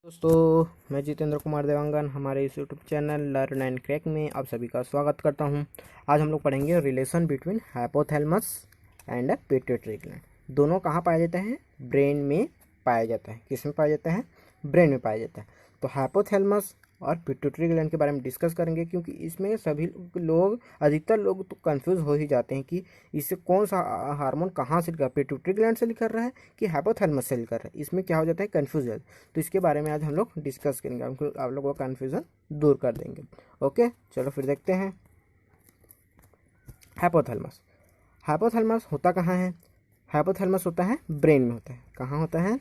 दोस्तों, मैं जितेंद्र कुमार देवांगन हमारे इस YouTube channel learn and crack में आप सभी का स्वागत करता हूं। आज हम लोग पढ़ेंगे relation between hypothalamus and pituitary gland. दोनों कहाँ पाए जाते हैं? ब्रेन में पाया जाता है। किस में पाया जाता है? ब्रेन में पाया जाता है। तो हाइपोथैलेमस और पिट्यूटरी ग्लैंड के बारे में डिस्कस करेंगे, क्योंकि इसमें सभी लोग, अधिकतर लोग तो कंफ्यूज हो ही जाते हैं कि इससे कौन सा हार्मोन कहाँ से निकल, पिट्यूटरी ग्लैंड से निकल रहा है कि हाइपोथैलेमस से निकल रहा है। इसमें क्या हो जाता है? कंफ्यूज। तो इसके बारे में आज हम लोग डिस्कस करेंगे, आप लोगों का कन्फ्यूजन दूर कर देंगे। ओके, चलो फिर देखते हैं। हाइपोथैलेमस। हाइपोथैलेमस होता कहाँ है? हाइपोथैलेमस होता है ब्रेन में होता है। कहाँ होता है?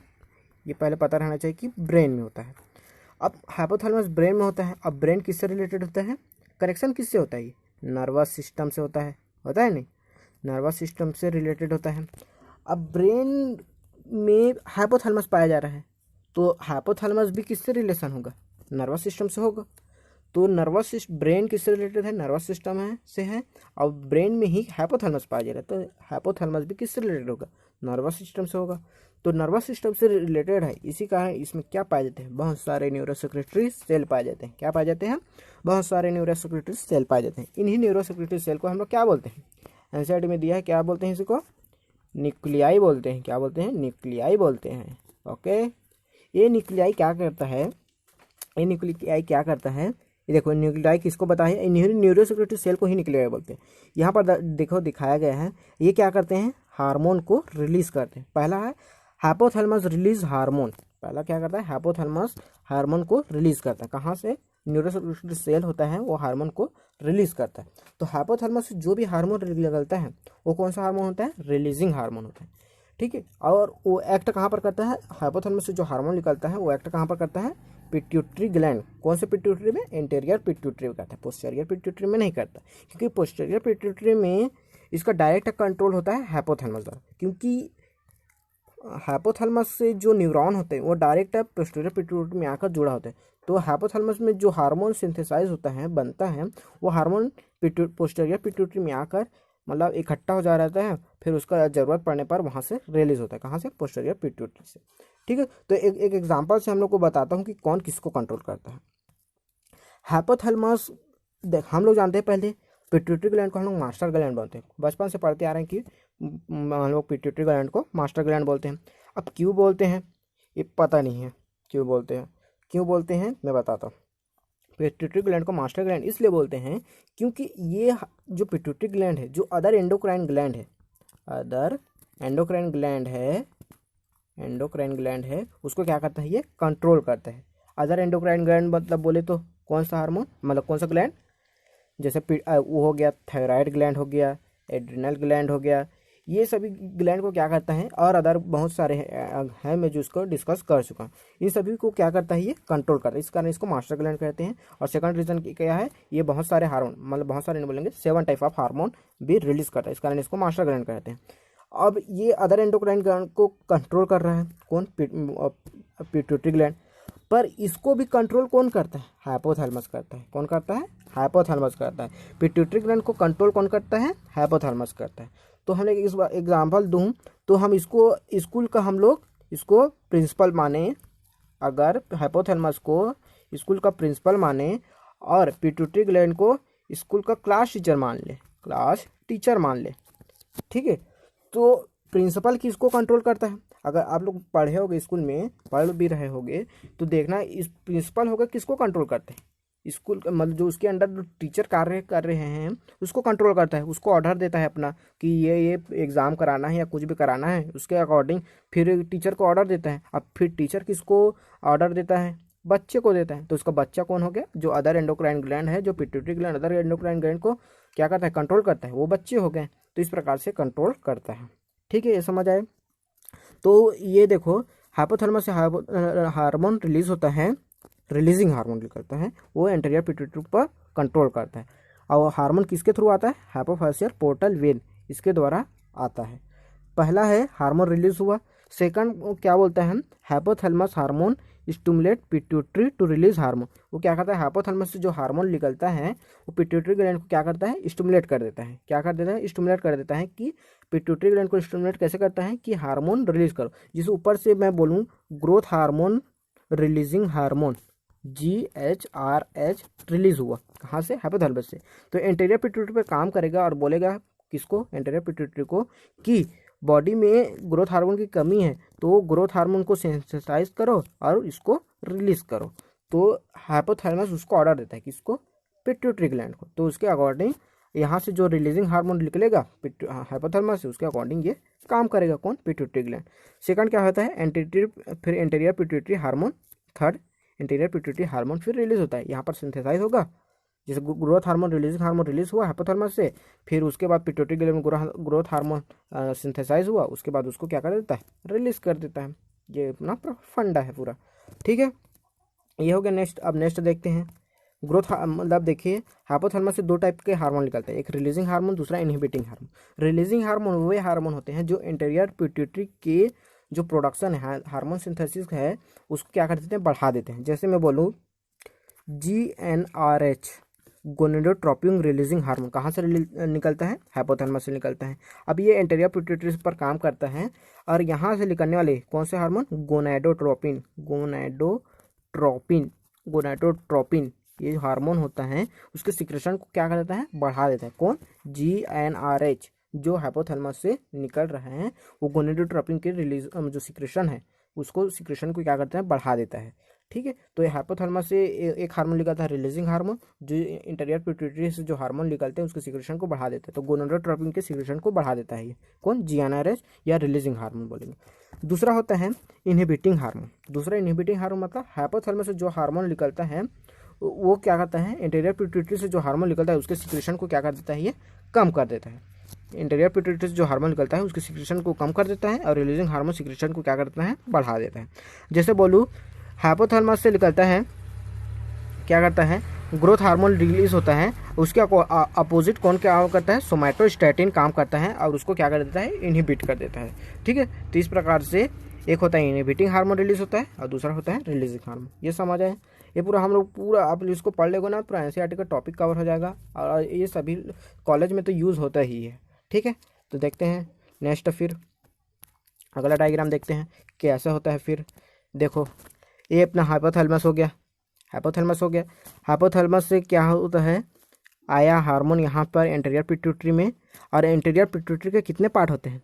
ये पहले पता रहना चाहिए कि ब्रेन में होता है। अब हाइपोथैलेमस ब्रेन में होता है। अब ब्रेन किससे रिलेटेड होता है? करेक्शन किससे होता है? ये नर्वस सिस्टम से होता है नहीं, नर्वस सिस्टम से रिलेटेड होता है। अब ब्रेन में हाइपोथैलेमस पाया जा रहा है, तो हाइपोथैलेमस भी किससे रिलेशन होगा? नर्वस सिस्टम से होगा। तो ब्रेन किससे रिलेटेड है? नर्वस सिस्टम से है, और ब्रेन में ही हाइपोथैलेमस पाया जा रहा है, तो हाइपोथैलेमस भी किससे रिलेटेड होगा? नर्वस सिस्टम से होगा। तो नर्वस सिस्टम से रिलेटेड है, इसी कारण इसमें क्या पाए जाते हैं? बहुत सारे न्यूरोसेक्रेटरी सेल पाए जाते हैं। क्या पाए जाते हैं? बहुत सारे न्यूरोसेक्रेटरी सेल पाए जाते हैं। इन्हीं न्यूरोसेक्रेटरी सेल को हम लोग क्या बोलते हैं? एनसीईआरटी में दिया है, क्या बोलते हैं इसको? न्यूक्लियाई बोलते हैं। क्या बोलते हैं? न्यूक्लियाई बोलते हैं। ओके, ये न्यूक्लियाई क्या करता है? ये न्यूक्लियाई क्या करता है? ये देखो, न्यूक्लियाई किसको बताया है? न्यूरोसेक्रेटरी सेल को ही न्यूक्लियाई बोलते हैं। यहाँ पर देखो दिखाया गया है, ये क्या करते हैं? हार्मोन को रिलीज करते हैं। पहला है हाइपोथैलेमस रिलीज हार्मोन। पहला क्या करता है? हाइपोथैलेमस हार्मोन को रिलीज करता है। कहाँ से? न्यूरोसेक्रेटरी सेल होता है, वो हार्मोन को रिलीज करता है। तो हाइपोथैलेमस से जो भी हार्मोन निकलता है, वो कौन सा हार्मोन होता है? रिलीजिंग हार्मोन होता है। ठीक है, और वो एक्ट कहाँ पर करता है? हाइपोथैलेमस से जो हार्मोन निकलता है वो एक्ट कहाँ पर करता है? Pituitary gland. कौन से पिट्यूटरी में? एंटीरियर पिट्यूटरी में करता है, पोस्टीरियर पिट्यूटरी में नहीं करता, क्योंकि पोस्टीरियर पिट्यूटरी में इसका डायरेक्ट कंट्रोल होता है हाइपोथैलेमस द्वारा। क्योंकि हाइपोथैलेमस से जो न्यूरॉन होते हैं वो डायरेक्ट पोस्टीरियर पिट्यूटरी में आकर जुड़ा होता है। तो हाइपोथैलेमस में जो हार्मोन सिंथेसाइज होता है, बनता है, वो हार्मोन पोस्टीरियर पिट्यूटरी में आकर मतलब इकट्ठा हो जा रहता है, फिर उसका ज़रूरत पड़ने पर वहाँ से रिलीज होता है। कहाँ से? पोस्टीरियर पिट्यूटरी से। ठीक है, तो एक एग्जांपल से हम लोग को बताता हूँ कि कौन किसको कंट्रोल करता है। हाइपोथैलेमस, देख, हम लोग जानते हैं पहले पिट्यूटरी ग्लैंड को हम लोग मास्टर ग्लैंड बोलते हैं। बचपन से पढ़ते आ रहे हैं कि हम लोग पिट्यूटरी ग्लैंड को मास्टर ग्लैंड बोलते हैं। अब क्यों बोलते हैं ये पता नहीं है, क्यों बोलते हैं। क्यों बोलते हैं मैं बताता हूँ। पिट्यूटरी ग्लैंड को मास्टर ग्लैंड इसलिए बोलते हैं क्योंकि ये जो पिट्यूटरी ग्लैंड है, जो अदर एंडोक्राइन ग्लैंड है, अदर एंडोक्राइन ग्लैंड है, उसको क्या करता है? ये कंट्रोल करता है। अदर एंडोक्राइन ग्लैंड मतलब बोले तो कौन सा हार्मोन, मतलब कौन सा ग्लैंड? जैसे वो हो गया थायराइड ग्लैंड, हो गया एड्रिनल ग्लैंड, हो गया। ये सभी ग्लैंड को क्या करता है? और अदर बहुत सारे हैं मैं जो इसको डिस्कस कर चुका हूँ। इन सभी को क्या करता है? ये कंट्रोल करता है। इस कारण इसको मास्टर ग्लैंड कहते हैं। और सेकंड रीजन क्या है? ये बहुत सारे हार्मोन, मतलब बहुत सारे नहीं बोलेंगे, 7 टाइप ऑफ हार्मोन भी रिलीज करता है। इस कारण इसको मास्टर ग्लैंड कहते हैं। अब ये अदर एंडोक्राइन ग्लैंड को कंट्रोल कर रहा है कौन? Pituitary gland. पर इसको भी कंट्रोल कौन करता है? हाइपोथैलेमस करता है। कौन करता है? हाइपोथैलेमस करता है। पिट्यूटरी ग्लैंड को कंट्रोल कौन करता है? हाइपोथैलेमस करता है। तो हम एक एग्जांपल दूं तो हम इसको स्कूल का, हम लोग इसको प्रिंसिपल माने। अगर हाइपोथैलेमस को स्कूल का प्रिंसिपल माने और पिट्यूटरी ग्लैंड को स्कूल का क्लास टीचर मान ले, ठीक है, तो प्रिंसिपल किसको कंट्रोल करता है? अगर आप लोग पढ़े होगे, स्कूल में पढ़ भी रहे होगे, तो देखना इस प्रिंसिपल होगा किसको कंट्रोल करते हैं? स्कूल मतलब जो उसके अंडर टीचर कार्य कर रहे हैं उसको कंट्रोल करता है। उसको ऑर्डर देता है अपना कि ये एग्ज़ाम कराना है या कुछ भी कराना है, उसके अकॉर्डिंग फिर टीचर को ऑर्डर देता है। अब फिर टीचर किसको ऑर्डर देता है? बच्चे को देता है। तो उसका बच्चा कौन हो गया? जो अदर एंडोक्राइन ग्लैंड है, जो pituitary gland other endocrine gland को क्या करता है? कंट्रोल करता है। वो बच्चे हो गए। तो इस प्रकार से कंट्रोल करता है। ठीक है, ये समझ आए? तो ये देखो, हाइपोथैलेमस से हार्मोन रिलीज होता है, रिलीजिंग हार्मोन निकलता है, वो एंटीरियर पिट्यूटरी पर कंट्रोल करता है। और हार्मोन किसके थ्रू आता है? हाइपोफाइसियल पोर्टल वेन, इसके द्वारा आता है। पहला है हार्मोन रिलीज हुआ। सेकंड क्या बोलता है? Hypothalamus hormone stimulate pituitary to release hormone. वो क्या करता है? हाइपोथैलेमस से जो हार्मोन निकलता है वो पिट्यूटरी ग्लैंड को क्या करता है? स्टिमुलेट कर देता है। क्या कर देता है? स्टिमुलेट कर देता है। कि पिट्यूटरी ग्लैंड को स्टिमुलेट कैसे करता है? कि हार्मोन रिलीज करो। जिसे ऊपर से मैं बोलूँ growth hormone releasing hormone GHRH release हुआ, कहाँ से? हाइपोथैलेमस से। तो एंटीरियर पिट्यूटरी पे काम करेगा और बोलेगा किसको? एंटीरियर पिट्यूटरी को कि बॉडी में ग्रोथ हार्मोन की कमी है, तो ग्रोथ हार्मोन को सिंथेसाइज करो और इसको रिलीज करो। तो हाइपोथैलेमस उसको ऑर्डर देता है, किसको? पिट्यूटरी ग्लैंड को। तो उसके अकॉर्डिंग यहाँ से जो रिलीजिंग हार्मोन निकलेगा हाइपोथैलेमस से, उसके अकॉर्डिंग ये काम करेगा। कौन? Pituitary gland. सेकंड क्या होता है? फिर anterior pituitary hormone. Third interior pituitary hormone फिर रिलीज होता है, यहाँ पर सिंथेसाइज होगा। जैसे growth hormone releasing hormone release हुआ हाइपोथैलेमस से, फिर उसके बाद पिट्यूटरी ग्लैंड में ग्रोथ हार्मोन सिंथेसाइज हुआ, उसके बाद उसको क्या कर देता है? रिलीज कर देता है। ये अपना फंडा है पूरा, ठीक है। ये हो गया नेक्स्ट। अब नेक्स्ट देखते हैं ग्रोथ मतलब देखिए हाइपोथैलेमस से दो टाइप के हार्मोन निकलते हैं, एक रिलीजिंग हार्मोन, दूसरा इनहिबिटिंग हार्मोन। रिलीजिंग हार्मोन वे हार्मोन होते हैं जो इंटीरियर पिट्यूटरी के जो प्रोडक्शन है, हार्मोन सिंथेसिस है, उसको क्या कर देते हैं? बढ़ा देते हैं। जैसे मैं बोलूँ GnRH गोनेडोट्रोपिन रिलीजिंग हार्मोन कहाँ से निकलता है? हाइपोथैलेमस से निकलता है। अब ये एंटीरियर पिट्यूटरी पर काम करता है और यहाँ से निकलने वाले कौन से हार्मोन? गोनाडोट्रोपिन गोनाडोट्रोपिन ये जो हार्मोन होता है उसके सिक्रेशन को क्या कर देता है? बढ़ा देता है। कौन? GnRH जो हाइपोथैलेमस से निकल रहे हैं वो गोनाडोट्रोपिन के रिलीज जो सिक्रेशन है उसको सिक्रेशन को क्या करता है? बढ़ा देता है, ठीक है। तो ये हाइपोथैलेमस से एक हार्मोन निकलता है रिलीजिंग हार्मोन, जो इंटीरियर पिट्यूटरी से जो हार्मोन निकलते हैं उसके सिक्रेशन को बढ़ा देता है। तो गोनाडोट्रोपिन के सिक्रेशन को बढ़ा देता है ये। कौन? GnRH या रिलीजिंग हार्मोन बोलेंगे। दूसरा होता है इनहिबिटिंग हार्मोन। दूसरा इनहिबिटिंग हार्मोन मतलब हाइपोथैलेमस से जो हार्मोन निकलता है वो क्या करता है? इंटीरियर पिट्यूटरी से जो हार्मोन निकलता है उसके सिक्रेशन को क्या कर देता है? ये कम कर देता है। इंटीरियर पिट्यूटरी से जो हार्मोन निकलता है उसके सिक्रेशन को कम कर देता है और रिलीजिंग हार्मोन सिक्रेशन को क्या करता है? बढ़ा देता है। जैसे बोलूँ हाइपोथैलेमस से निकलता है, क्या करता है? ग्रोथ हार्मोन रिलीज होता है, उसके अपोजिट कौन क्या करता है? सोमैटोस्टैटिन काम करता है और उसको क्या कर देता है? इनहिबिट कर देता है, ठीक है। तो इस प्रकार से एक होता है इनहिबिटिंग हार्मोन रिलीज होता है और दूसरा होता है रिलीजिंग हार्मोन। ये समझ आए? ये पूरा हम लोग पूरा आप इसको पढ़ लेगो ना, पूरा NCERT का टॉपिक कवर हो जाएगा और ये सभी कॉलेज में तो यूज़ होता ही है, ठीक है। तो देखते हैं नेक्स्ट, फिर अगला डायग्राम देखते हैं कैसा होता है। फिर देखो ये अपना हाइपोथैलेमस हो गया, हाइपोथैलेमस से क्या होता है? आया हार्मोन यहाँ पर एंटीरियर पिट्यूटरी में, और एंटीरियर पिट्यूटरी के कितने पार्ट होते हैं?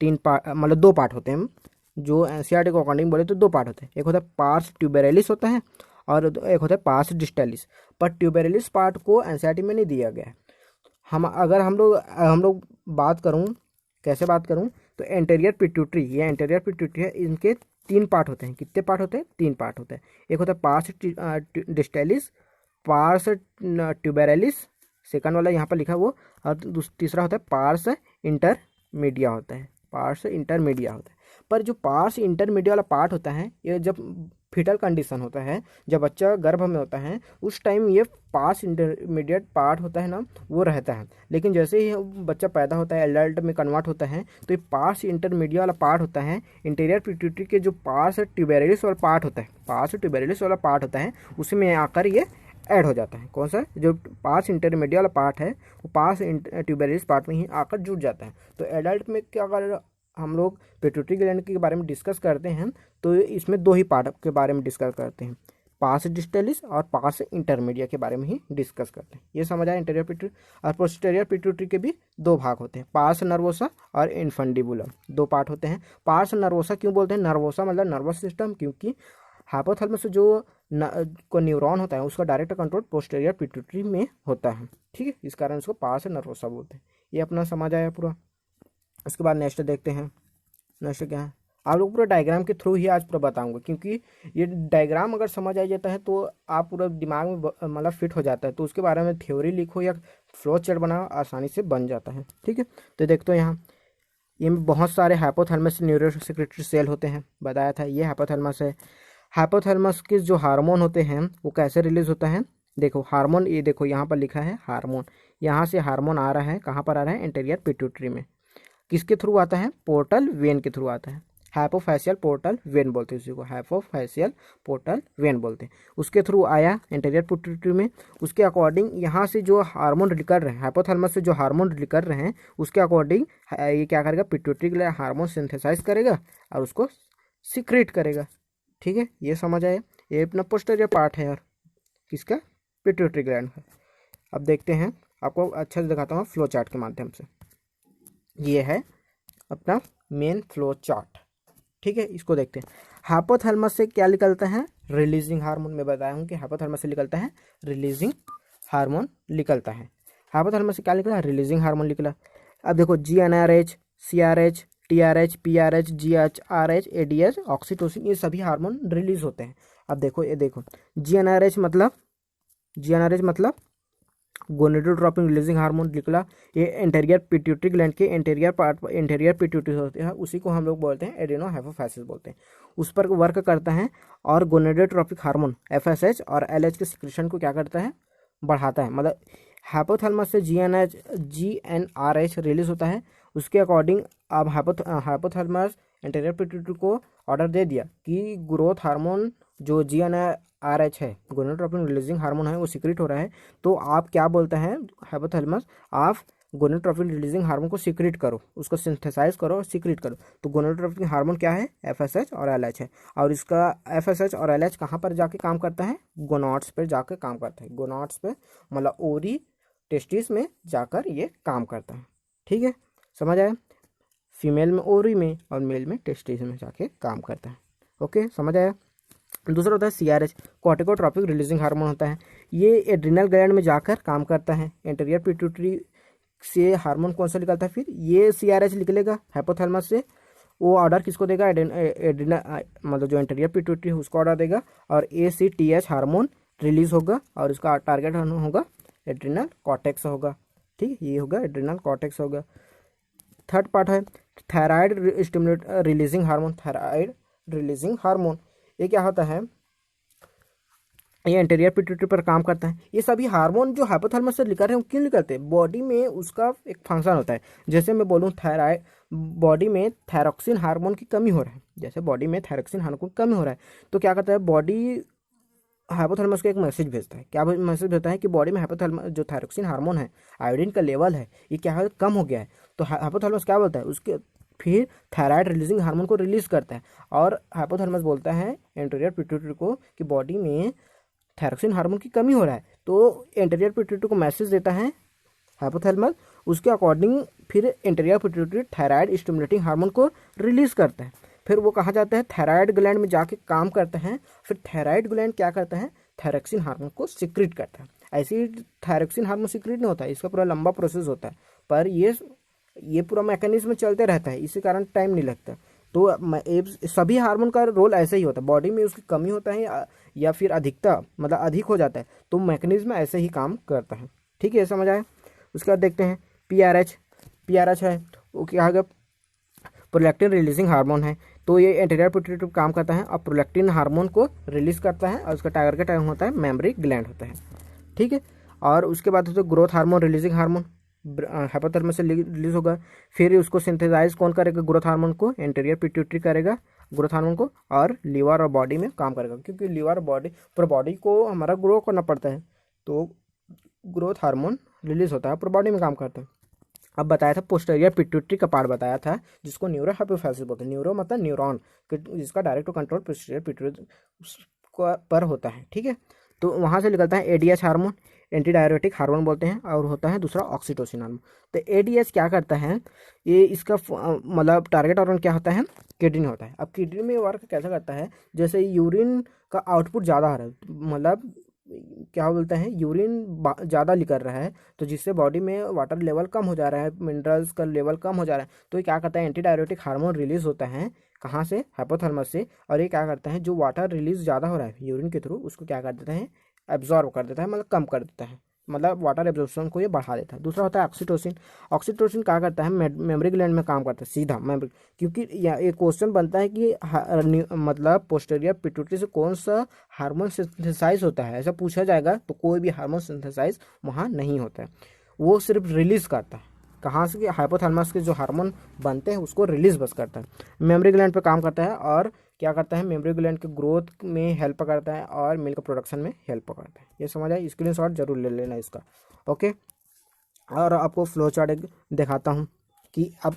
3 पार्ट, मतलब 2 पार्ट होते हैं। जो NCERT को अकॉर्डिंग बोले तो 2 पार्ट होते हैं, एक होता है पार्स ट्यूबेरलिस होता है और एक होता है पार्स डिस्टैलिस। पर ट्यूबेरलिस पार्ट को NCERT में नहीं दिया गया है। हम लोग बात करूँ, कैसे बात करूँ, तो एंटीरियर पिट्यूटरी, ये एंटीरियर पिट्यूटरी है, इनके 3 पार्ट होते हैं। कितने पार्ट होते हैं? 3 पार्ट होते हैं। एक होता है पार्स डिस्टैलिस, पार्स ट्यूबेरलिस, सेकंड वाला यहाँ पर लिखा वो, और तीसरा होता है पार्स इंटरमीडिया होता है, पार्स इंटरमीडिया होता है। पर जो पार्स इंटरमीडिया वाला पार्ट होता है, ये जब फीटल कंडीशन होता है, जब बच्चा गर्भ में होता है, उस टाइम ये पार्स इंटरमीडिएट पार्ट होता है ना, वो रहता है। लेकिन जैसे ही बच्चा पैदा होता है, एडल्ट में कन्वर्ट होता है, तो ये पार्स इंटरमीडिएट वाला पार्ट होता है इंटीरियर पिट्यूटरी के जो पार्स ट्यूबेरलिस वाला पार्ट होता है, पार्स ट्यूबेरलिस वाला पार्ट होता है, उसमें आकर ये ऐड हो जाता है। कौन सा? जो पार्स इंटरमीडिएट वाला पार्ट है वो पार्स ट्यूबेरलिस पार्ट में ही आकर जुड़ जाता है। तो एडल्ट में क्या, अगर हम लोग पिट्यूटरी ग्लैंड के बारे में डिस्कस करते हैं तो इसमें 2 ही पार्ट के बारे में डिस्कस करते हैं, पार्स डिस्टैलिस और पार्स इंटरमीडिया के बारे में ही डिस्कस करते हैं। ये समझ आया? इंटीरियर पिट्यूटरी और पोस्टीरियर पिट्यूटरी के भी 2 भाग होते हैं, पार्स नर्वोसा और इन्फंडिबुलम, 2 पार्ट होते हैं। पार्स नर्वोसा क्यों बोलते हैं? नर्वोसा मतलब नर्वस सिस्टम, क्योंकि हाइपोथैलेमस से जो को न्यूरॉन होता है उसका डायरेक्ट कंट्रोल पोस्टीरियर पिट्यूटरी में होता है, ठीक है। इस कारण उसको पार्स नर्वोसा बोलते हैं। ये अपना समझ आया पूरा। उसके बाद नेक्स्ट देखते हैं। नेक्स्ट क्या है? आप लोग पूरा डायग्राम के थ्रू ही आज पूरा बताऊंगा, क्योंकि ये डायग्राम अगर समझ आ जाता है तो आप पूरा दिमाग में मतलब फिट हो जाता है, तो उसके बारे में थ्योरी लिखो या फ्लो चार्ट बनाओ, आसानी से बन जाता है, ठीक है। तो देखते हो यहाँ ये में बहुत सारे हाइपोथैलेमस न्यूरोसेक्रेटरी सेल होते हैं, बताया था। ये हाइपोथैलेमस है। हाइपोथैलेमस के जो हार्मोन होते हैं वो कैसे रिलीज होता है? देखो हार्मोन, ये देखो यहाँ पर लिखा है हार्मोन, यहाँ से हार्मोन आ रहा है, कहाँ पर आ रहा है? एंटीरियर पिट्यूटरी में। किसके थ्रू आता है? पोर्टल वेन के थ्रू आता है। हाइपोफैशियल पोर्टल वेन बोलते हैं उसी को, हाइपोफैशियल पोर्टल वेन बोलते हैं। उसके थ्रू आया एंटीरियर पिट्यूटरी में। उसके अकॉर्डिंग यहाँ से जो हार्मोन निकल रहे हैं, हाइपोथैलेमस से जो हार्मोन निकल रहे हैं उसके अकॉर्डिंग ये क्या करेगा? पिट्यूटरी के लिए हार्मोन सिंथेसाइज करेगा और उसको सीक्रेट करेगा, ठीक है, ये समझ आया। ये अपना पोस्टीरियर पार्ट है यार किसका, पिट्यूटरी ग्लैंड का। अब देखते हैं, आपको अच्छा से दिखाता हूँ फ्लो चार्ट के माध्यम से। ये है अपना मेन फ्लो चार्ट, ठीक है, इसको देखते हैं। हाइपोथैलेमस से क्या निकलता है, रिलीजिंग हार्मोन। मैं बताया हूँ कि हाइपोथैलेमस से निकलता है रिलीजिंग हार्मोन निकलता है। हाइपोथैलेमस से क्या निकला, रिलीजिंग हार्मोन निकला। अब देखो GnRH, CRH, TRH, PRH, GHRH, ADH, oxytocin, ये सभी हार्मोन रिलीज होते हैं। अब देखो ये देखो GnRH मतलब गोनेडोट्रोपिन रिलीजिंग हार्मोन निकला। ये एंटेरियर पिट्यूटरी ग्लैंड के एंटेरियर पार्ट, एंटेरियर पिट्यूटरी होते हैं, उसी को हम लोग बोलते हैं एडेनोहाइपोफाइसिस बोलते हैं, उस पर वर्क करता है। और गोनेडोट्रोपिक हार्मोन FSH और LH के सिक्रेशन को क्या करता है, बढ़ाता है। मतलब हाइपोथैलेमस से GnRH रिलीज होता है। उसके अकॉर्डिंग अब हाइपोथैलेमस एंटेरियर पिट्यूटरी को ऑर्डर दे दिया कि ग्रोथ हार्मोन जो GnRH है, गोनेडोट्रोपिन रिलीजिंग हार्मोन है, वो सीक्रेट हो रहा है। तो आप क्या बोलते हैं हाइपोथैलेमस, आप गोनेडोट्रोपिन रिलीजिंग हार्मोन को सीक्रेट करो, उसको सिंथेसाइज करो और सीक्रेट करो। तो गोनेडोट्रोपिन हार्मोन क्या है, FSH और LH है। और इसका FSH और LH कहाँ पर जाके काम करता है, गोनाड्स पर जाकर काम करता है। गोनाड्स पे मतलब ओरी टेस्टिस में जाकर ये काम करता है, ठीक है, समझ आया। फीमेल में ओरी में और मेल में टेस्टिस में जाके काम करता है, ओके, समझ आया। दूसरा होता है CRH, कॉर्टिकोट्रोपिक रिलीजिंग हार्मोन होता है। ये एड्रिनल ग्लैंड में जाकर काम करता है। एंटेरियर पिट्यूटरी से हार्मोन कौन सा निकलता है, फिर ये CRH निकलेगा हाइपोथैलेमस से। वो ऑर्डर किसको देगा, एड्रिनल मतलब जो एंटेरियर पिट्यूटरी है उसको ऑर्डर देगा। और ACTH हार्मोन रिलीज होगा और इसका टारगेट होगा एड्रिनल कॉर्टेक्स होगा, ठीक, ये होगा एड्रिनल कॉर्टेक्स होगा। थर्ड पार्ट है thyroid stimulate releasing hormone. Thyroid releasing hormone ये क्या होता है, ये एंटेरियर पिट्यूटरी पर काम करता है। ये सभी हार्मोन जो हाइपोथैलेमस से निकल रहे हैं क्यों निकलते हैं, बॉडी में उसका एक फंक्शन होता है। जैसे मैं बोलूँ थायराइड, बॉडी में थायरोक्सिन हार्मोन की कमी हो रहा है, जैसे बॉडी में थायरोक्सिन हार्मोन की कमी हो रहा है, तो क्या करता है बॉडी हाइपोथैलेमस को एक मैसेज भेजता है। क्या मैसेज भेजता है कि बॉडी में हाइपोथैलेमस जो थायरोक्सिन हार्मोन है, आयोडीन का लेवल है, ये क्या है, कम हो गया है। तो हाइपोथैलेमस क्या बोलता है, उसके फिर थायराइड रिलीजिंग हार्मोन को रिलीज करता है। और हाइपोथैलेमस बोलता है एंटेरियर पिट्यूटरी को कि बॉडी में थायरोक्सिन हार्मोन की कमी हो रहा है। तो एंटेरियर पिट्यूटरी को मैसेज देता है हाइपोथैलेमस, उसके अकॉर्डिंग फिर anterior pituitary thyroid stimulating hormone को रिलीज करता है। फिर वो कहाँ जाता है, थायराइड ग्लैंड में जाके काम करता है। फिर थायराइड ग्लैंड क्या करता है, थायरोक्सिन हार्मोन को सिक्रीट करता है। ऐसे ही थायरोक्सिन हार्मोन सिक्रीट नहीं होता है, इसका पूरा लंबा प्रोसेस होता है, पर ये पूरा मैकेनिज्म चलते रहता है, इसी कारण टाइम नहीं लगता। तो सभी हार्मोन का रोल ऐसे ही होता है, बॉडी में उसकी कमी होता है या फिर अधिकता मतलब अधिक हो जाता है, तो मैकेनिज्म ऐसे ही काम करता है, ठीक है, समझ आए। उसके बाद देखते हैं PRH है, वो क्या है, प्रोलैक्टिन रिलीजिंग हार्मोन है। तो ये एंटेरियर पिट्यूटरी काम करता है और प्रोलैक्टिन हार्मोन को रिलीज करता है, और उसका टारगेट टाइम होता है मेमरी ग्लैंड होता है, ठीक है। और उसके बाद होता है growth hormone releasing hormone, hypothalamus से रिलीज होगा। फिर उसको सिंथेसाइज कौन करेगा, ग्रोथ हार्मोन को एंटेरियर पिट्यूटरी करेगा ग्रोथ हार्मोन को, और लीवर और बॉडी में काम करेगा, क्योंकि लीवर बॉडी पूरा बॉडी को हमारा ग्रो करना पड़ता है, तो ग्रोथ हार्मोन रिलीज होता है, पूरा बॉडी में काम करता है। अब बताया था पोस्टीरियर पिट्यूटरी का पार्ट बताया था, जिसको न्यूरो हाइपोफाइसिस बोलते हैं। न्यूरो मतलब न्यूरॉन, जिसका डायरेक्ट कंट्रोल पोस्टीरियर पिट्यूटरी पर होता है, ठीक है। तो वहाँ से निकलता है ADH hormone, anti diuretic hormone बोलते हैं, और होता है दूसरा ऑक्सीटोसिन हार्मोन। तो ADH क्या करता है, ये इसका मतलब टारगेट ऑर्गन क्या होता है, किडनी होता है। अब किडनी में वर्क कैसा करता है, जैसे यूरिन का आउटपुट ज़्यादा आ रहा है, मतलब क्या बोलते हैं यूरिन ज़्यादा निकल रहा है, तो जिससे बॉडी में वाटर लेवल कम हो जा रहा है, मिनरल्स का लेवल कम हो जा रहा है, तो ये क्या करता है एंटी डायरेटिक हार्मोन रिलीज होता है, कहाँ से, हाइपोथैलेमस से। और ये क्या करता है, जो वाटर रिलीज ज़्यादा हो रहा है यूरिन के थ्रू, उसको क्या कर देता है, एब्जॉर्ब कर देता है, मतलब कम कर देता है, मतलब वाटर एब्जॉर्प्शन को ये बढ़ा देता है। दूसरा होता है ऑक्सीटोसिन। ऑक्सीटोसिन क्या करता है, मेमोरी ग्लैंड में काम करता है सीधा मेमोरी, क्योंकि एक क्वेश्चन बनता है कि मतलब पोस्टीरियर पिट्यूटरी से कौन सा हार्मोन सिंथेसाइज होता है, ऐसा पूछा जाएगा, तो कोई भी हार्मोन सिंथेसाइज वहाँ नहीं होता है, वो सिर्फ रिलीज करता है। कहाँ से, कि हाइपोथैलेमस के जो हार्मोन बनते हैं उसको रिलीज बस करता है। मेमोरी ग्लैंड पे काम करता है, और क्या करता है, मेमोरी ग्लैंड के ग्रोथ में हेल्प करता है और मिल्क प्रोडक्शन में हेल्प करता है। ये समझ आए, स्क्रीनशॉट जरूर ले लेना इसका, ओके। और आपको फ्लो चार्ट एक दिखाता हूँ, कि अब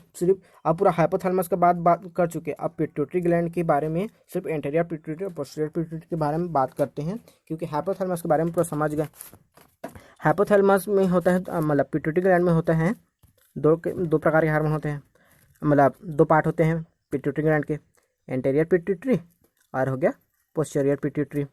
पूरा हाइपोथैलेमस के बात कर चुके हैं। अब पिट्यूटरी ग्लैंड के बारे में सिर्फ एंटेरियर पिट्यूटरी और पोस्टीरियर पिट्यूटरी के बारे में बात करते हैं, क्योंकि हाइपोथैलेमस के बारे में पूरा समझ गए। हाइपोथैलेमस में होता है मतलब पिट्यूटरी ग्लैंड में होता है दो प्रकार के हार्मोन होते हैं, मतलब दो पार्ट होते हैं पिट्यूटरी ग्लैंड के, एंटेरियर पिट्यूटरी और हो गया पोस्टीरियर पिट्यूटरी।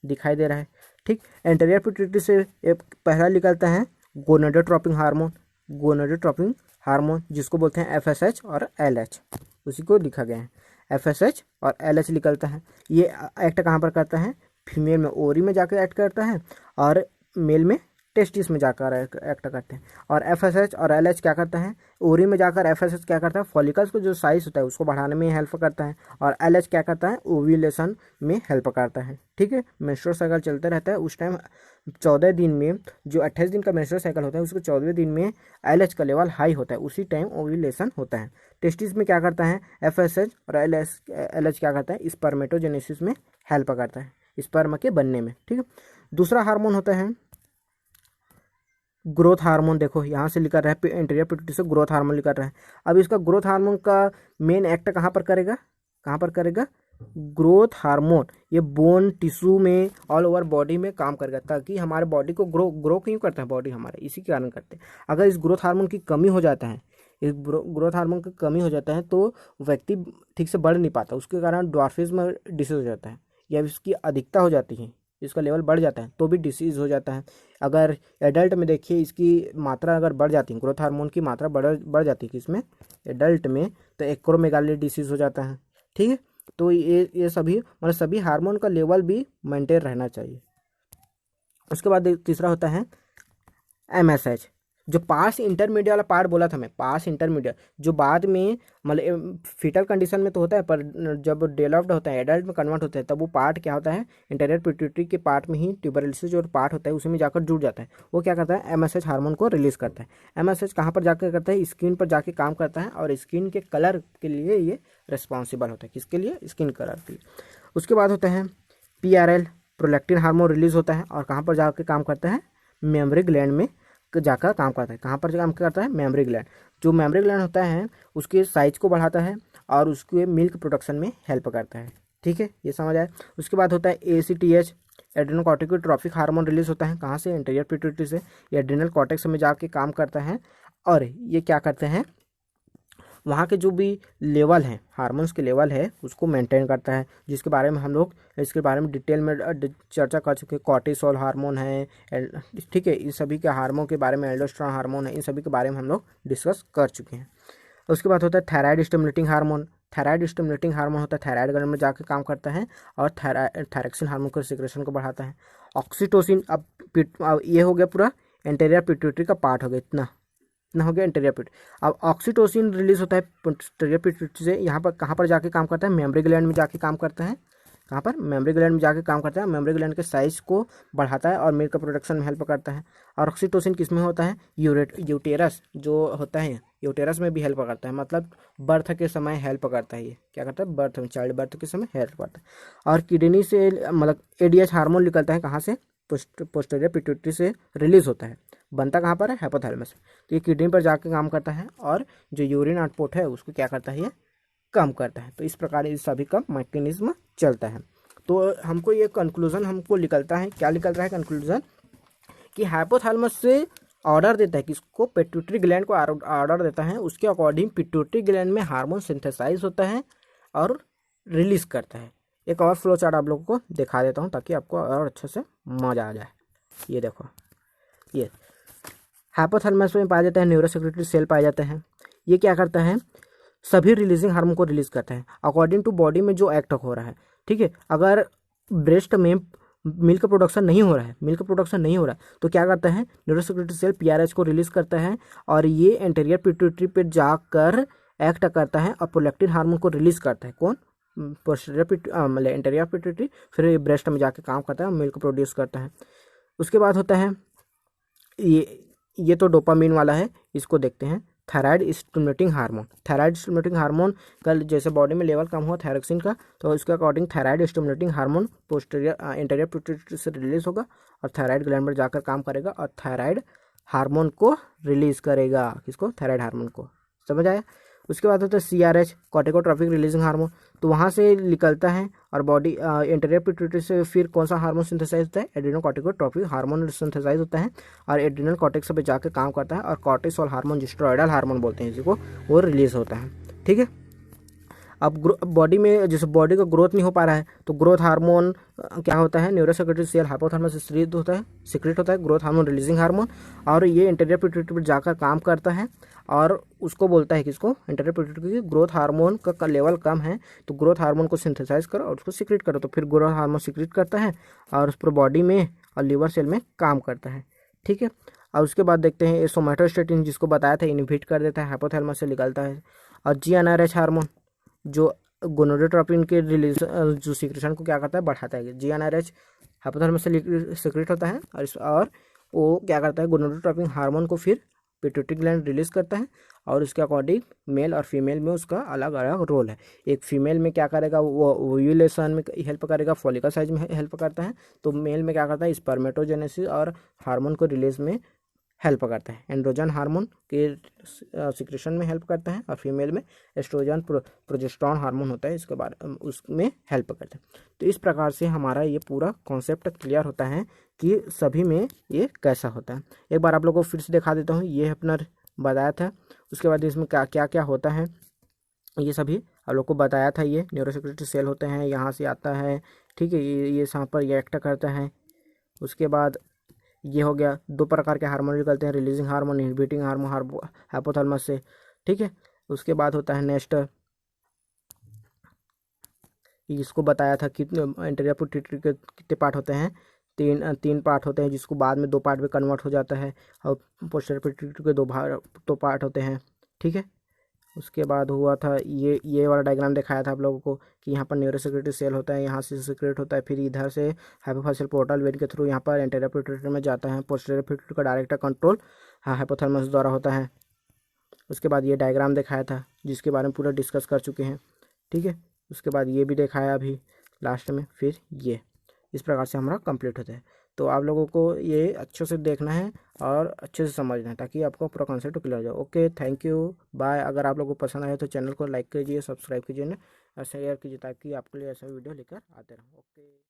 दिखाई दे रहा है, ठीक। एंटेरियर पिट्यूटरी से एक पहला निकलता है गोनाडोट्रोपिन हार्मोन, गोनाडोट्रोपिन हार्मोन जिसको बोलते हैं FSH और LH, उसी को लिखा गया है FSH और LH निकलता है। ये एक्ट कहाँ पर करता है, फीमेल में ओरी में जाकर एक्ट करता है और मेल में टेस्टिस में जाकर एक्ट करते हैं। और FSH और LH क्या करता है, ओरी में जाकर FSH क्या करता है, फॉलिकल्स को जो साइज होता है उसको बढ़ाने में हेल्प करता है, और LH क्या करता है, ओव्यूलेशन में हेल्प करता है, ठीक है। मेंस्ट्रुअल साइकिल चलते रहता है, उस टाइम 14 दिन में, जो 28 दिन का मेंस्ट्रुअल साइकिल होता है उसको 14वें दिन में LH का लेवल हाई होता है, उसी टाइम ओव्यूलेशन होता है। टेस्टिस में क्या करता है, FSH और LH क्या करता है, स्पर्मेटोजेनेसिस में हेल्प करता है, स्पर्म के बनने में, ठीक है। दूसरा हार्मोन होता है ग्रोथ हार्मोन। देखो यहाँ से लिखा रहा है एंटेरियर पिट्यूटरी से ग्रोथ हार्मोन लिखा रहा है। अब इसका ग्रोथ हार्मोन का मेन एक्ट कहाँ पर करेगा, ग्रोथ हार्मोन ये बोन टिश्यू में ऑल ओवर बॉडी में काम करेगा, ताकि हमारे बॉडी को ग्रो क्यों करता है, बॉडी हमारे इसी के कारण करते हैं। अगर इस ग्रोथ हार्मोन की कमी हो जाता है, इस ग्रोथ हार्मोन की कमी हो जाता है तो व्यक्ति ठीक से बढ़ नहीं पाता, उसके कारण ड्वार्फिज्म डिसीज हो जाता है, या इसकी अधिकता हो जाती है, इसका लेवल बढ़ जाता है तो भी डिसीज हो जाता है। अगर एडल्ट में देखिए इसकी मात्रा अगर बढ़ जाती है, ग्रोथ हार्मोन की मात्रा बढ़ जाती है किसमें, एडल्ट में, तो एक्रोमेगाली डिसीज हो जाता है, ठीक है। तो ये सभी मतलब सभी हार्मोन का लेवल भी मेंटेन रहना चाहिए। उसके बाद तीसरा होता है MSH, जो पास इंटरमीडिएट वाला पार्ट बोला था मैं, पास इंटरमीडिएट जो बाद में मतलब फीटल कंडीशन में तो होता है, पर जब डेवलप्ड होता है, एडल्ट में कन्वर्ट होता है, तब वो पार्ट क्या होता है, इंटीरियर पिट्यूटरी के पार्ट में ही ट्यूबरलिसिस जो पार्ट होता है उसी में जाकर जुड़ जाता है। वो क्या करता है, MSH हार्मोन को रिलीज करता है। MSH कहाँ पर जाकर करता है, स्किन पर जाके काम करता है, और स्किन के कलर के लिए ये रिस्पॉन्सिबल होता है। किसके लिए, स्किन कलर के लिए। उसके बाद होता है PRL, प्रोलैक्टिन हार्मोन रिलीज होता है, और कहाँ पर जाकर काम करता है, मेमरी ग्लैंड में जाकर काम करता है। कहाँ पर काम करता है, मेमरी ग्लैंड। जो मेमरी ग्लैंड होता है उसके साइज को बढ़ाता है और उसके मिल्क प्रोडक्शन में हेल्प करता है, ठीक है, ये समझ आए। उसके बाद होता है ACTH, एड्रेनोकॉर्टिकोट्रोपिक हार्मोन रिलीज होता है, कहाँ से, इंटीरियर पिट्यूटरी से। ये एड्रिनल कॉर्टेक्स में जाके काम करता है, और ये क्या करते हैं, वहाँ के जो भी लेवल हैं, हार्मोन्स के लेवल है, उसको मेंटेन करता है, जिसके बारे में हम लोग इसके बारे में डिटेल में चर्चा कर चुके हैं। कॉर्टिसोल हार्मोन है, ठीक है, इन सभी के हार्मोन के बारे में, एल्डोस्टेरोन हार्मोन है, इन सभी के बारे में हम लोग डिस्कस कर चुके हैं। उसके बाद होता है thyroid stimulating hormone. Thyroid stimulating hormone होता है, थायराइड ग्लैंड में जाकर काम करता है और थायरॉक्सिन हार्मोन के सिक्रेशन को बढ़ाता है। ऑक्सीटोसिन, अब ये हो गया पूरा एंटेरियर पिट्यूटरी का पार्ट हो गया, इतना हो गया एंटेरियर पिट्यूटरी। अब ऑक्सीटोसिन रिलीज होता है पोस्टीरियर पिट्यूटरी से, यहाँ पर कहाँ पर जाके काम करता है, मेमरी ग्लैंड में जाके काम करता है। कहाँ पर, मेमरी ग्लैंड में जाके काम करता है, मेमरी ग्लैंड के साइज को बढ़ाता है और मिल्क का प्रोडक्शन में हेल्प करता है। और ऑक्सीटोसिन किस में होता है, यूटेरस जो होता है, यूटेरस में भी हेल्प करता है, मतलब बर्थ के समय हेल्प करता है। ये क्या करता है, बर्थ में, चाइल्ड बर्थ के समय हेल्प करता है। और किडनी से मतलब ADH हार्मोन निकलता है, कहाँ से, पोस्टीरियर पिट्यूटरी से रिलीज होता है, बनता कहाँ पर है, हाइपोथैलेमस। तो ये किडनी पर जाके काम करता है, और जो यूरिन आउटपुट है उसको क्या करता है, ये कम करता है। तो इस प्रकार इस सभी का मैकेनिज्म चलता है। तो हमको ये कंक्लूजन हमको निकलता है, क्या निकल रहा है कंक्लूजन, कि हाइपोथैलेमस से ऑर्डर देता है, किसको, पिट्यूटरी ग्लैंड को ऑर्डर देता है, उसके अकॉर्डिंग पिट्यूटरी ग्लैंड में हार्मोन सिंथेसाइज होता है और रिलीज करता है। एक और फ्लो चार्ट आप लोगों को दिखा देता हूँ ताकि आपको और अच्छे से मजा आ जाए। ये देखो, ये हाइपोथैलेमस में पाया जाता है न्यूरोसेक्रेटरी सेल पाए जाते हैं। ये क्या करता है, सभी रिलीजिंग हार्मोन को रिलीज करता है अकॉर्डिंग टू बॉडी में जो एक्ट हो रहा है, ठीक है। अगर ब्रेस्ट में मिल्क प्रोडक्शन नहीं हो रहा है तो क्या करता है, न्यूरोसेक्रेटरी सेल PRH को रिलीज करता है, और ये एंटेरियर पिट्यूटरी पे जाकर एक्ट करता है और प्रोलैक्टिन हार्मोन को रिलीज करता है। कौन, पोस्टीरियर मतलब एंटेरियर पिट्यूटरी, फिर ब्रेस्ट में जाके काम करता है, मिल्क प्रोड्यूस करता है। उसके बाद होता है ये तो डोपामिन वाला है, इसको देखते हैं, thyroid stimulating hormone. Thyroid stimulating hormone का जैसे बॉडी में लेवल कम हुआ थायरोक्सिन का, तो इसके according thyroid stimulating hormone posterior anterior pituitary से रिलीज होगा और थायराइड ग्लैंड पर जाकर काम करेगा और थायराइड हार्मोन को रिलीज करेगा। किसको, थायराइड हार्मोन को, समझ आया। उसके बाद होता है CRH, कॉर्टिकोट्रॉपिक रिलीजिंग हार्मोन। तो वहाँ से निकलता है और बॉडी इंटीरियर पिट्यूटरी से फिर कौन सा हार्मोन सिंथेसाइज होता है, एड्रेनोकॉर्टिकोट्रॉपिक हार्मोन सिंथेसाइज होता है और एड्रिनल कॉर्टेक्स पे जाकर काम करता है और कॉर्टिसोल हार्मोन, जो स्टेरॉयडल हार्मोन बोलते हैं जिसको, वो रिलीज होता है। ठीक है। अब बॉडी में जैसे बॉडी का ग्रोथ नहीं हो पा रहा है तो ग्रोथ हार्मोन क्या होता है, न्यूरोसेक्रेटरी सेल हाइपोथैलेमस से सीक्रेट होता है ग्रोथ हार्मोन रिलीजिंग हार्मोन, और ये इंटीरियर पिट्यूटरी पर जाकर काम करता है और उसको बोलता है कि इसको इंटीरियर पिट्यूटरी की ग्रोथ हार्मोन का लेवल कम है तो ग्रोथ हार्मोन को सिंथेसाइज करो और उसको सीक्रेट करो, तो फिर ग्रोथ हार्मोन सीक्रेट करता है और उस पर बॉडी में और लिवर सेल में काम करता है। ठीक है। और उसके बाद देखते हैं सोमैटोस्टेटिन, जिसको बताया था इनहिबिट कर देता है, हाइपोथैलेमस से निकलता है। और GnRH हार्मोन जो गोनाडोट्रोपिन के रिलीज जो सीक्रेशन को क्या करता है, बढ़ाता है। GnRH हाइपोथैलेमस से सीक्रेट होता है और वो क्या करता है, गोनाडोट्रोपिन हार्मोन को फिर पिट्यूटरी ग्लैंड रिलीज करता है और उसके अकॉर्डिंग मेल और फीमेल में उसका अलग अलग रोल है। एक फीमेल में क्या करेगा, वो ओव्यूलेशन में हेल्प करेगा, फॉलिकल साइज में हेल्प करता है, तो मेल में क्या करता है, स्पर्मेटोजेनेसिस और हार्मोन को रिलीज में हेल्प करता है। एंड्रोजन हार्मोन के सिक्रेशन में हेल्प करता है और फीमेल में एस्ट्रोजन प्रोजेस्टेरॉन हार्मोन होता है, इसके बारे उसमें हेल्प करता है। तो इस प्रकार से हमारा ये पूरा कॉन्सेप्ट क्लियर होता है कि सभी में ये कैसा होता है। एक बार आप लोगों को फिर से दिखा देता हूँ, ये अपना बताया था। उसके बाद इसमें क्या क्या क्या होता है ये सभी आप लोग को बताया था। ये न्यूरोसेक्रेटरी सेल होते हैं, यहाँ से आता है। ठीक है। ये यहाँ पर ये एक्ट करता है। उसके बाद ये हो गया, दो प्रकार के हार्मोन निकलते हैं, releasing hormone, inhibiting hormone hypothalamus से। ठीक है। उसके बाद होता है नेक्स्ट, इसको बताया था कि इंटीरियर पिट्यूटरी के कितने पार्ट होते हैं, तीन पार्ट होते हैं, जिसको बाद में 2 पार्ट में कन्वर्ट हो जाता है, और पोस्टीरियर पिट्यूटरी के 2 पार्ट होते हैं। ठीक है। उसके बाद हुआ था ये वाला डायग्राम दिखाया था आप लोगों को कि यहाँ पर न्यूरोसेक्रेटरी सेल होता है, यहाँ से सीक्रेट होता है, फिर इधर से हाइपोफाइशियल पोर्टल वेन के थ्रू यहाँ पर एंटीरियर पिट्यूटरी में जाता है। पोस्टीरियर पिट्यूटरी का डायरेक्ट कंट्रोल हाइपोथैलेमस द्वारा होता है। उसके बाद ये डायग्राम दिखाया था जिसके बारे में पूरा डिस्कस कर चुके हैं। ठीक है। उसके बाद ये भी दिखाया अभी लास्ट में, फिर ये इस प्रकार से हमारा कंप्लीट होता है। तो आप लोगों को ये अच्छे से देखना है और अच्छे से समझना है ताकि आपको पूरा कॉन्सेप्ट क्लियर हो जाए। Okay, thank you, bye. अगर आप लोगों को पसंद आया तो चैनल को लाइक कीजिए, सब्सक्राइब कीजिए, शेयर कीजिए ताकि आपके लिए ऐसा वीडियो लेकर आते रहें। ओके।